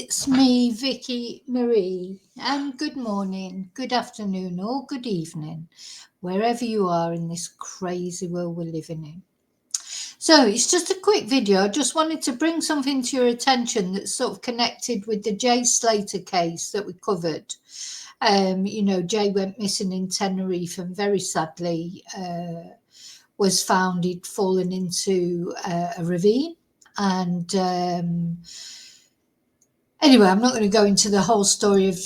it's me, Vicky Marie, and good morning, good afternoon, or good evening, wherever you are in this crazy world we're living in. So it's just a quick video. I just wanted to bring something to your attention that's sort of connected with the Jay Slater case that we covered. Jay went missing in Tenerife and very sadly was found he'd fallen into a ravine. And anyway, I'm not going to go into the whole story of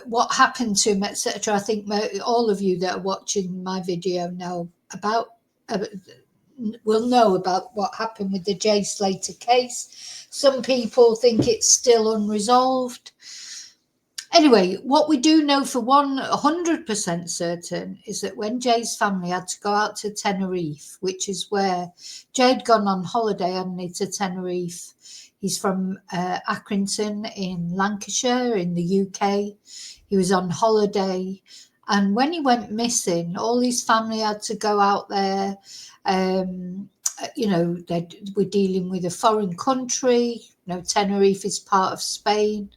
what happened to him, etc. I think all of you that are watching my video will know about what happened with the Jay Slater case. Some people think it's still unresolved. Anyway, what we do know for 100% certain is that when Jay's family had to go out to Tenerife, which is where Jay had gone on holiday, hadn't he, to Tenerife. He's from Accrington in Lancashire in the UK. He was on holiday. And when he went missing, all his family had to go out there. They were dealing with a foreign country. Tenerife is part of Spain.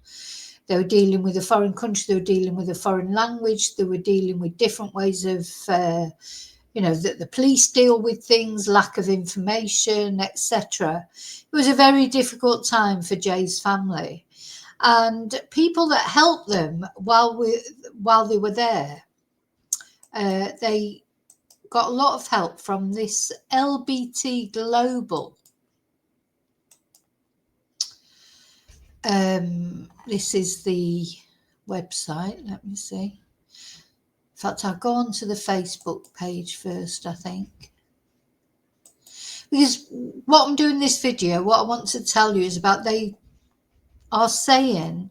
They were dealing with a foreign country. They were dealing with a foreign language. They were dealing with different ways of, that the police deal with things, lack of information, etc. It was a very difficult time for Jay's family. And people that helped them while they were there, they got a lot of help from this LBT Global. This is the website. Let me see. In fact, I'll go on to the Facebook page first, I think. Because what I'm doing this video, what I want to tell you is about they are saying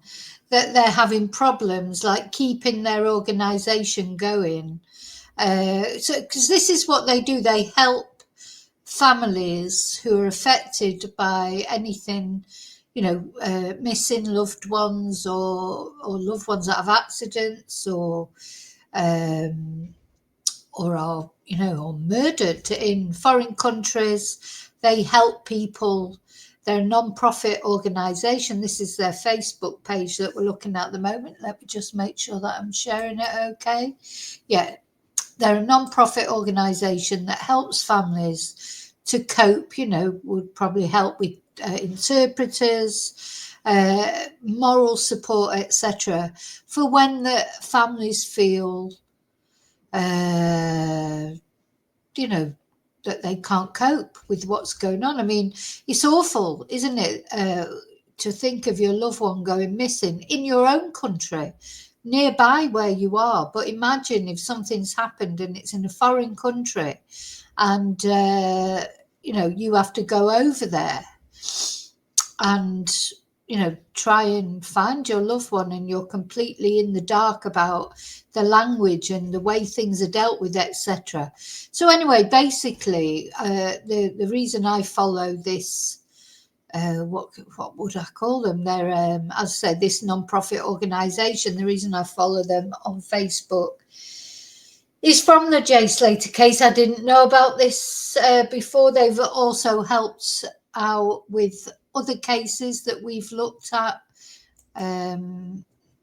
that they're having problems like keeping their organisation going. Because this is what they do. They help families who are affected by anything, missing loved ones or loved ones that have accidents or are, or murdered in foreign countries. They help people. They're a non-profit organisation. This is their Facebook page that we're looking at the moment. Let me just make sure that I'm sharing it okay. Yeah, they're a non-profit organisation that helps families to cope, would probably help with interpreters, moral support, etc. for when the families feel, that they can't cope with what's going on. I mean, it's awful, isn't it, to think of your loved one going missing in your own country, nearby where you are. But imagine if something's happened and it's in a foreign country and, you have to go over there and, try and find your loved one, and you're completely in the dark about the language and the way things are dealt with, etc. So anyway, basically, the reason I follow this, what would I call them? They're, as I said, this non-profit organisation. The reason I follow them on Facebook is from the Jay Slater case. I didn't know about this before. They've also helped out with other cases that we've looked at.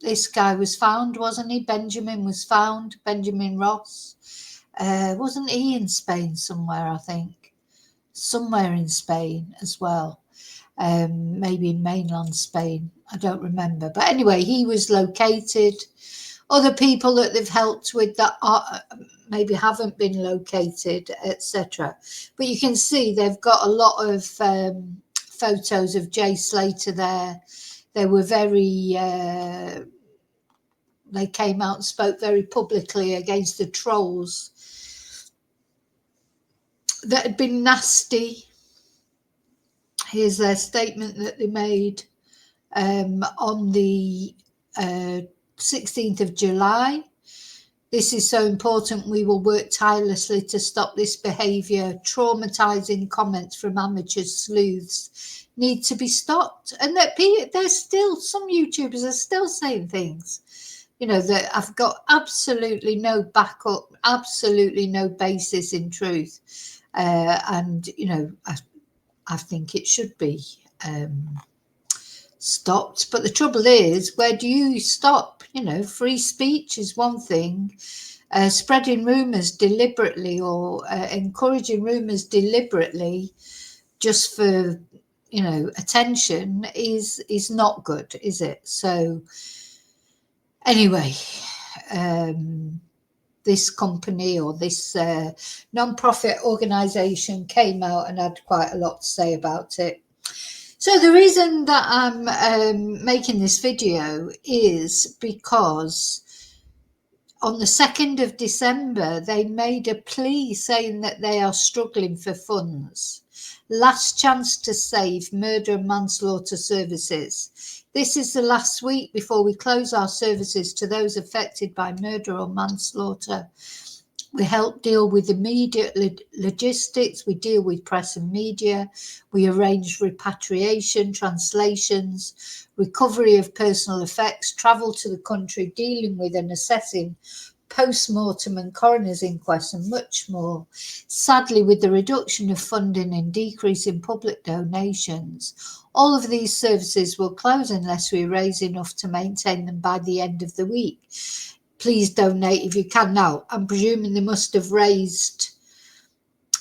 This guy was found, wasn't he? Benjamin was found. Benjamin Ross. Wasn't he in Spain somewhere, I think? Somewhere in Spain as well. Maybe in mainland Spain. I don't remember. But anyway, he was located. Other people that they've helped with that maybe haven't been located, etc. But you can see they've got a lot of photos of Jay Slater there. They were very, they came out and spoke very publicly against the trolls that had been nasty. Here's their statement that they made on the 16th of July. This is so important. We will work tirelessly to stop this behaviour. Traumatising comments from amateur sleuths need to be stopped. And that there's still some YouTubers are still saying things, that have got absolutely no backup, absolutely no basis in truth. And, I think it should be stopped. But the trouble is, where do you stop? You know, free speech is one thing. Spreading rumours deliberately or encouraging rumours deliberately just for, you know, attention is not good, is it? So anyway, this company or this non-profit organisation came out and had quite a lot to say about it. So the reason that I'm making this video is because on the 2nd of December, they made a plea saying that they are struggling for funds. Last chance to save murder and manslaughter services. This is the last week before we close our services to those affected by murder or manslaughter. We help deal with immediate logistics. We deal with press and media. We arrange repatriation, translations, recovery of personal effects, travel to the country, dealing with and assessing post-mortem and coroner's inquests, and much more. Sadly, with the reduction of funding and decrease in public donations, all of these services will close unless we raise enough to maintain them by the end of the week. Please donate if you can. Now, I'm presuming they must have raised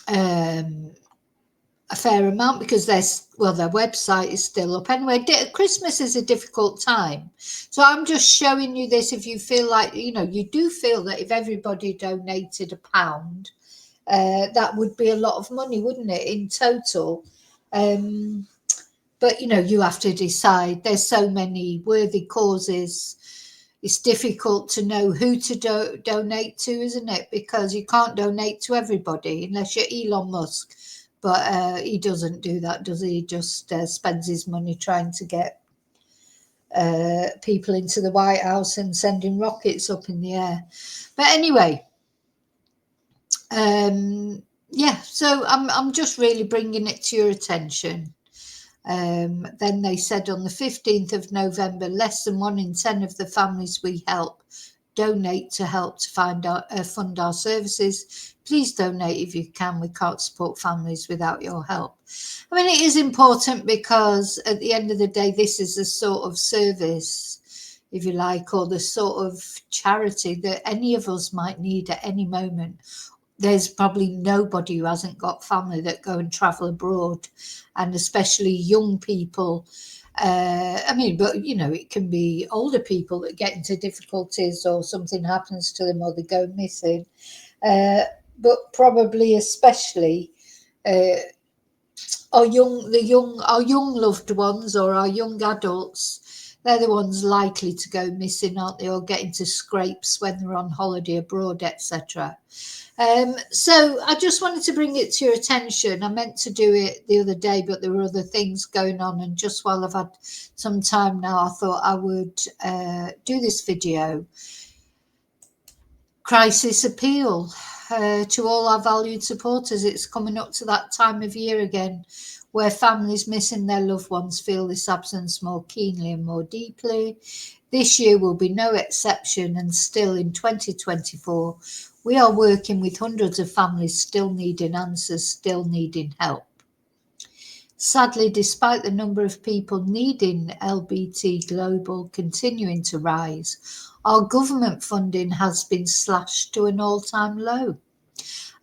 a fair amount because their website is still up. Anyway, Christmas is a difficult time. So I'm just showing you this if you feel like, you know, you do feel that if everybody donated £1, that would be a lot of money, wouldn't it, in total? But, you know, you have to decide. There's so many worthy causes. It's difficult to know who to donate to, isn't it? Because you can't donate to everybody unless you're Elon Musk. But he doesn't do that, does he? He just spends his money trying to get people into the White House and sending rockets up in the air. But anyway, yeah, so I'm just really bringing it to your attention. Then they said on the 15th of November, less than 1 in 10 of the families we help donate to help to fund our services. Please donate if you can. We can't support families without your help. I mean, it is important because at the end of the day, this is a sort of service, if you like, or the sort of charity that any of us might need at any moment. There's probably nobody who hasn't got family that go and travel abroad, and especially young people. I mean, but, you know, it can be older people that get into difficulties or something happens to them or they go missing. But probably especially our young loved ones or our young adults. They're the ones likely to go missing, aren't they, or get into scrapes when they're on holiday abroad, etc. So I just wanted to bring it to your attention. I meant to do it the other day, but there were other things going on. And just while I've had some time now, I thought I would do this video. Crisis appeal to all our valued supporters. It's coming up to that time of year again where families missing their loved ones feel this absence more keenly and more deeply. This year will be no exception, and still in 2024, we are working with hundreds of families still needing answers, still needing help. Sadly, despite the number of people needing LBT Global continuing to rise, our government funding has been slashed to an all-time low.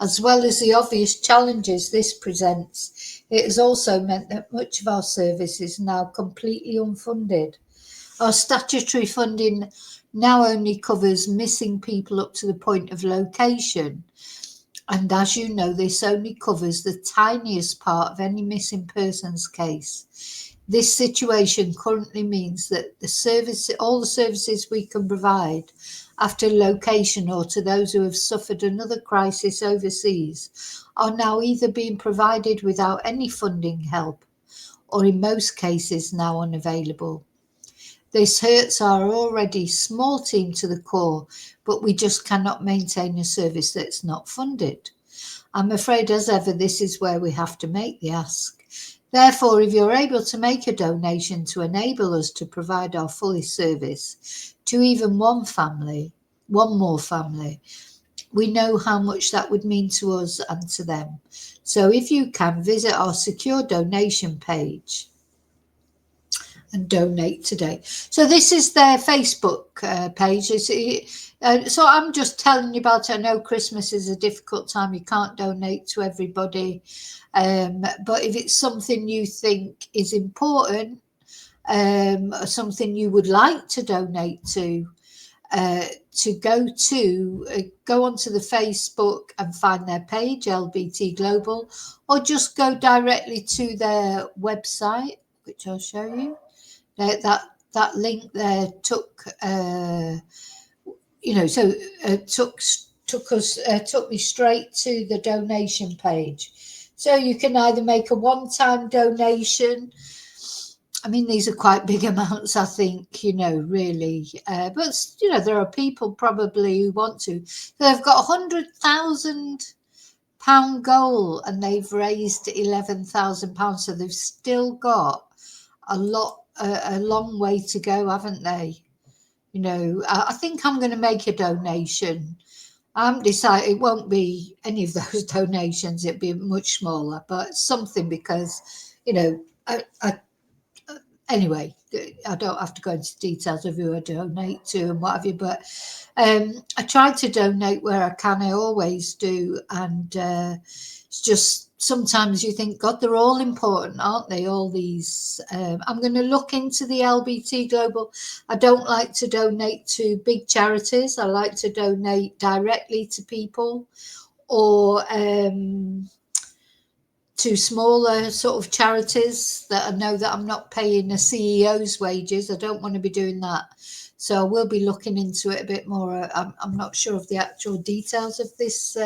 As well as the obvious challenges this presents, it has also meant that much of our service is now completely unfunded. Our statutory funding now only covers missing people up to the point of location. And as you know, this only covers the tiniest part of any missing persons case. This situation currently means that all the services we can provide after location or to those who have suffered another crisis overseas are now either being provided without any funding help or in most cases now unavailable. This hurts our already small team to the core, but we just cannot maintain a service that's not funded. I'm afraid, as ever, this is where we have to make the ask. Therefore, if you're able to make a donation to enable us to provide our fullest service to even one more family, we know how much that would mean to us and to them. So if you can, visit our secure donation page and donate today. So this is their Facebook page. So I'm just telling you about it. I know Christmas is a difficult time. You can't donate to everybody. But if it's something you think is important, something you would like to donate to go onto the Facebook and find their page, LBT Global, or just go directly to their website, which I'll show you. That link there took took me straight to the donation page. So you can either make a one-time donation. I mean, these are quite big amounts, I think, really. But, there are people probably who want to. So they've got £100,000 goal and they've raised £11,000. So they've still got a long way to go, haven't they? I think I'm going to make a donation. I haven't decided. It won't be any of those donations. It'll be much smaller, but something because, anyway, I don't have to go into details of who I donate to and what have you, but I try to donate where I can. I always do. And it's just sometimes you think, God, they're all important, aren't they? All these. I'm going to look into the LBT Global. I don't like to donate to big charities. I like to donate directly to people or to smaller sort of charities that I know that I'm not paying a CEO's wages. I don't want to be doing that. So I will be looking into it a bit more. I'm not sure of the actual details of this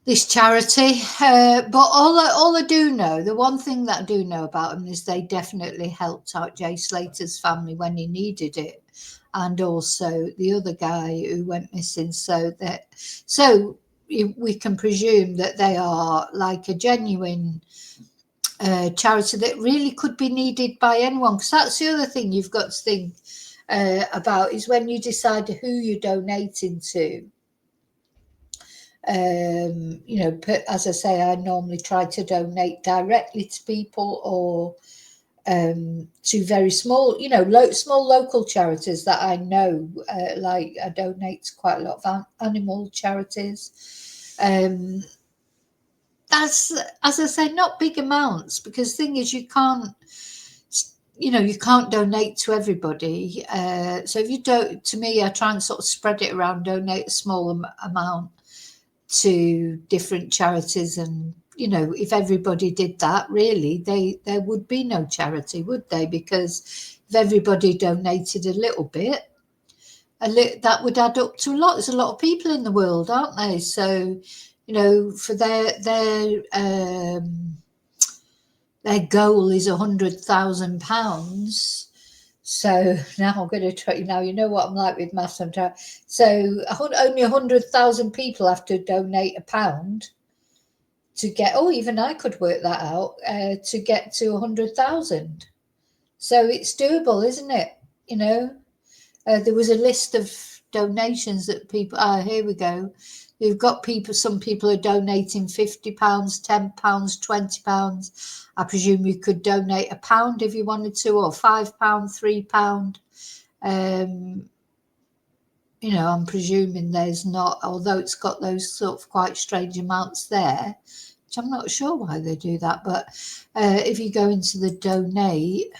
this charity. But all I do know, the one thing that I do know about them is they definitely helped out Jay Slater's family when he needed it. And also the other guy who went missing. So we can presume that they are like a genuine charity that really could be needed by anyone. Because that's the other thing you've got to think about is when you decide who you're donating to. As I say, I normally try to donate directly to people or to very small, small local charities that I know, like I donate to quite a lot of animal charities. That's, as I say, not big amounts because the thing is you can't donate to everybody. So if you don't, to me, I try and sort of spread it around, donate a small amount to different charities. And, if everybody did that, really, there would be no charity, would they? Because if everybody donated a little bit, that would add up to a lot. There's a lot of people in the world, aren't they? So, for their goal is £100,000. So now I'm going to try. You know what I'm like with maths. So only 100,000 people have to donate £1 to get. Oh, even I could work that out to get to 100,000. So it's doable, isn't it? There was a list of donations that people. Here we go. You've got people. Some people are donating £50, £10, £20. I presume you could donate £1 if you wanted to, or £5, £3. I'm presuming there's not, although it's got those sort of quite strange amounts there, which I'm not sure why they do that. But if you go into the donate,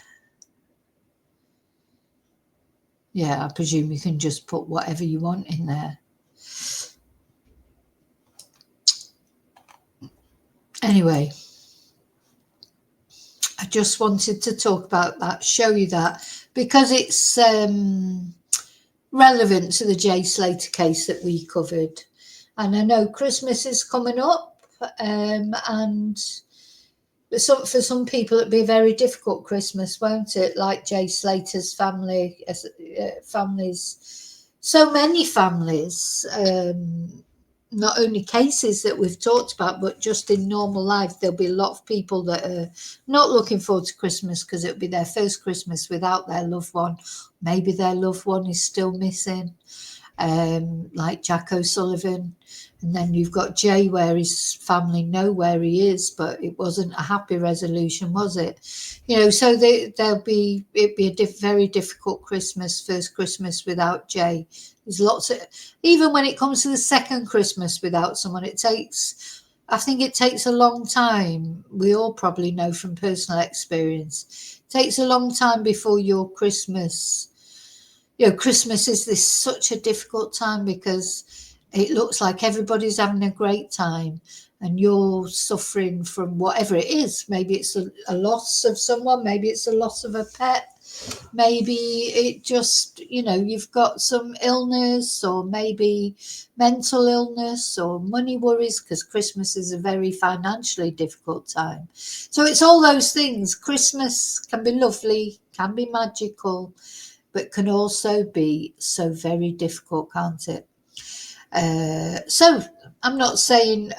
yeah, I presume you can just put whatever you want in there. Anyway, I just wanted to talk about that, show you that, because it's relevant to the Jay Slater case that we covered. And I know Christmas is coming up, and for some people it'll be a very difficult Christmas, won't it? Like Jay Slater's family, families, so many families. Not only cases that we've talked about, but just in normal life, there'll be a lot of people that are not looking forward to Christmas because it'll be their first Christmas without their loved one. Maybe their loved one is still missing. like Jack O'Sullivan. And then you've got Jay, where his family know where he is, but it wasn't a happy resolution, was it? So it'd be a very difficult Christmas, first Christmas without Jay. There's lots of, even when it comes to the second Christmas without someone, I think it takes a long time. We all probably know from personal experience. It takes a long time before your Christmas. Christmas is such a difficult time because it looks like everybody's having a great time and you're suffering from whatever it is. Maybe it's a loss of someone, maybe it's a loss of a pet, maybe it just, you've got some illness, or maybe mental illness or money worries, because Christmas is a very financially difficult time. So it's all those things. Christmas can be lovely, can be magical, but can also be so very difficult, can't it? So I'm not saying,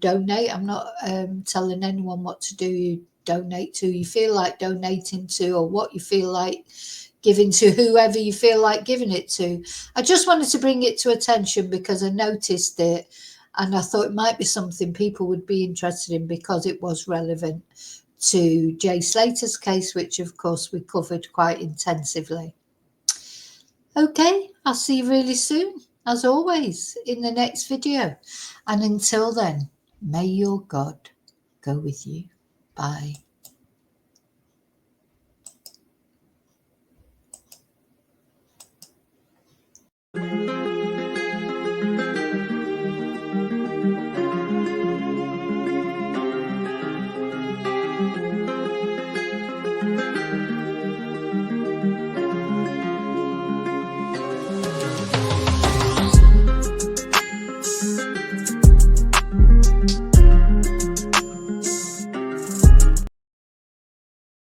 donate. I'm not telling anyone what to do. You donate to, you feel like donating to, or what you feel like giving to, whoever you feel like giving it to. I just wanted to bring it to attention because I noticed it and I thought it might be something people would be interested in because it was relevant to Jay Slater's case, which of course we covered quite intensively. Okay, I'll see you really soon, as always, in the next video. And until then, may your God go with you. Bye.